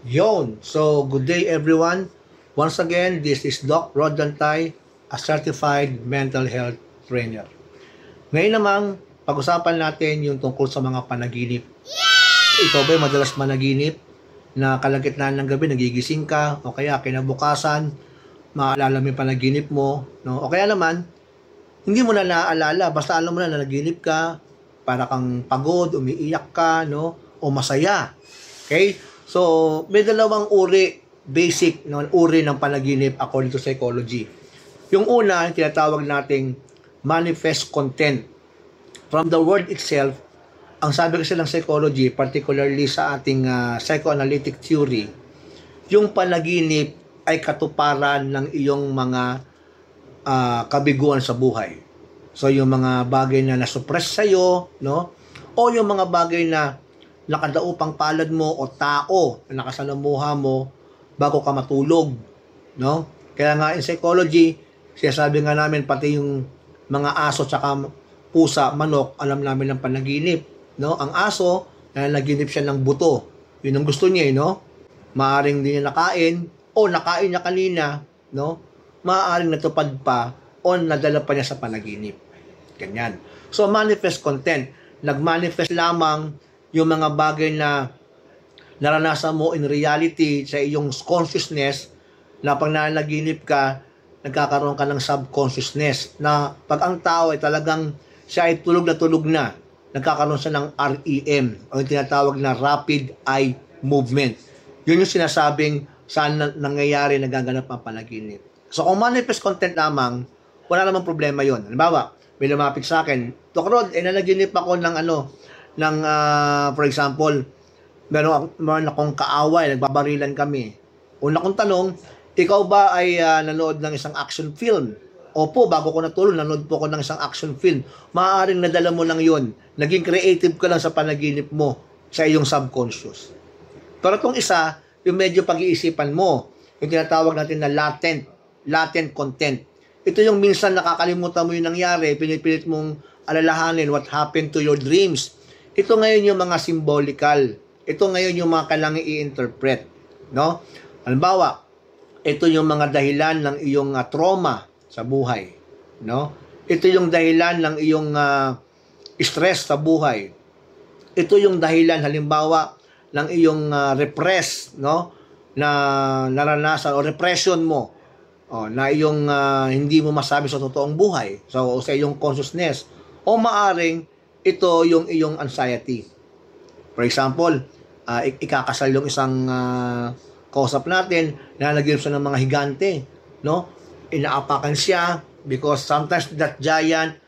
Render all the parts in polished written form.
Yon. So, good day everyone. Once again, this is Doc Rod Dantay, a certified mental health trainer. Ngayon naman, pag-usapan natin yung tungkol sa mga panaginip. Ikaw ba madalas managinip na kalagitnaan ng gabi, nagigising ka, o kaya kinabukasan, maalala mo yung panaginip mo, no? O kaya naman, hindi mo na naaalala, basta alam mo na nanaginip ka, para kang pagod, umiiyak ka, no? O masaya. Okay? So, may dalawang basic uri ng panaginip according to psychology. Yung una, yung tinatawag nating manifest content. From the word itself, ang sabi kasi ng psychology, particularly sa ating psychoanalytic theory, yung panaginip ay katuparan ng iyong mga kabiguan sa buhay. So, yung mga bagay na nasuppress sa'yo, no? O yung mga bagay na nakadaupang palad mo o tao na nakasalamuha mo bago ka matulog, no? Kaya nga in psychology, sinasabi nga namin pati yung mga aso tsaka pusa, manok, alam namin ng panaginip, no? Ang aso, nanaginip siya ng buto. Yun ang gusto niya, no? Maaring din niya nakain o nakain niya kanina, no? Maaring natupad pa o nadala pa niya sa panaginip. Ganyan. So, manifest content. Nag-manifest lamang yung mga bagay na naranasan mo in reality sa iyong consciousness na pag nanaginip ka, nagkakaroon ka ng subconsciousness na pag ang tao ay talagang siya ay tulog na, nagkakaroon siya ng REM o yung tinatawag na rapid eye movement. Yun yung sinasabing saan nangyayari nagaganap ang panaginip. So kung manifest content lamang, wala namang problema yun. Halimbawa, may lumapit sa akin, Dok Rod, nanaginip ako ng for example, meron akong kaaway, nagbabarilan kami. Una kong tanong, ikaw ba ay nanood ng isang action film? Opo, bago ko natulog, nanood po ko ng isang action film. Maaaring nadala mo lang yon. Naging creative ka lang sa panaginip mo, sa iyong subconscious. Pero itong isa, yung medyo pag-iisipan mo, yung tinatawag natin na latent content. Ito yung minsan nakakalimutan mo yung nangyari, pinipilit mong alalahanin what happened to your dreams. Ito ngayon yung mga symbolical. Ito ngayon yung mga kailangan i-interpret. No? Halimbawa, ito yung mga dahilan ng iyong trauma sa buhay. No? Ito yung dahilan ng iyong stress sa buhay. Ito yung dahilan, halimbawa, ng iyong repress, no? Na naranasan o repression mo. Na iyong hindi mo masabi sa totoong buhay. So, sa iyong consciousness. O maaring, ito yung iyong anxiety. For example, ikakasal yung isang kausap natin, nanaginip siya ng mga higante, no? Inaapakan siya because sometimes that giant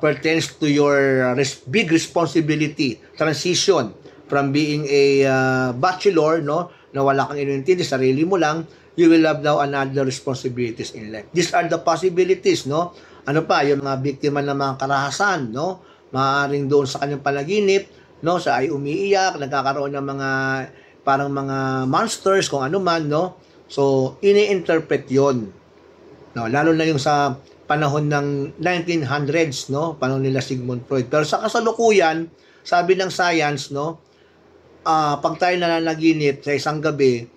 pertains to your big responsibility, transition from being a bachelor, no? Na wala kang inintindi, sarili mo lang, you will have now another responsibilities in life. These are the possibilities, no? Ano pa, yung mga biktima ng mga karahasan, no? Maaaring doon sa kanyang panaginip, no, siya ay umiiyak, nagkakaroon ng mga parang mga monsters kung ano man, no. So ini-interpret 'yon. No, lalo na yung sa panahon ng 1900s, no, panahon nila Sigmund Freud. Pero sa kasalukuyan, sabi ng science, no, pag tayo nananaginip sa isang gabi,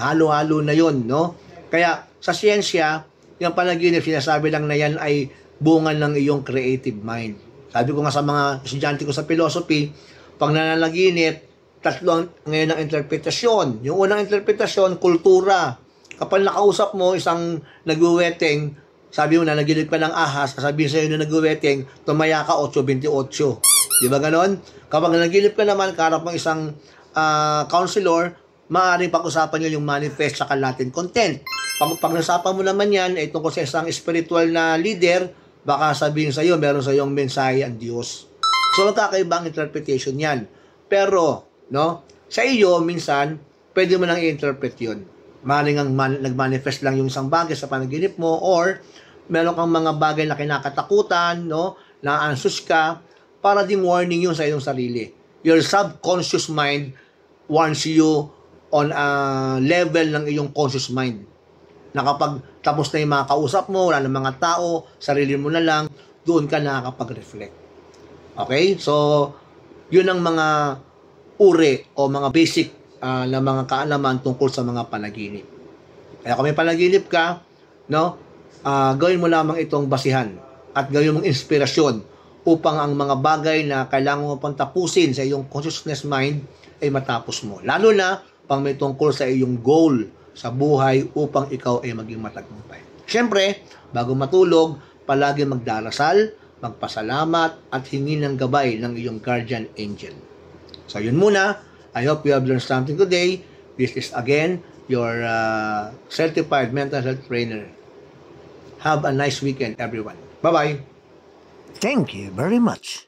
halo-halo na 'yon, no. Kaya sa siyensya, yung panaginip sinasabi lang na yan ay bunga ng iyong creative mind. Sabi ko nga sa mga estudyante ko sa philosophy, pag nananaginip, tatlo ngayon ang interpretasyon. Yung unang interpretasyon, kultura. Kapag nakausap mo isang nagweweteng, sabi mo na naginip ka ng ahas, sasabihin sa'yo na nagweweteng, tumaya ka 8:28. Di ba ganon? Kapag naginip ka naman, kaharap ng isang counselor, maaaring pag-usapan nyo yung manifest sa latent content. Pag nasapan mo naman yan, tungkol sa isang spiritual na leader, baka sabihin sa iyo, meron sa iyong mensahe ang Diyos. So, magkakaibang interpretation yan. Pero, no, sa iyo, minsan, pwede mo nang i-interpret yun. Maring ang nag-manifest lang yung isang bagay sa panaginip mo, or meron kang mga bagay na kinakatakutan, no, na anxious ka, para ding warning yun sa iyong sarili. Your subconscious mind warns you on a level ng iyong conscious mind. Na kapag tapos na yung mga kausap mo, wala ng mga tao, sarili mo na lang, doon ka nakakapag-reflect. Okay? So, yun ang mga uri o mga basic na mga kaalaman tungkol sa mga panaginip. Kaya kung may panaginip ka, no, gawin mo lamang itong basihan at gawin mong inspirasyon upang ang mga bagay na kailangan mo pang tapusin sa iyong consciousness mind ay matapos mo. Lalo na pang may tungkol sa iyong goal sa buhay upang ikaw ay maging matagumpay. Siyempre, bago matulog, palagi magdarasal, magpasalamat at hingi ng gabay ng iyong guardian angel. So yun muna. I hope you have learned something today. This is again your certified mental health trainer. Have a nice weekend, everyone. Bye-bye. Thank you very much.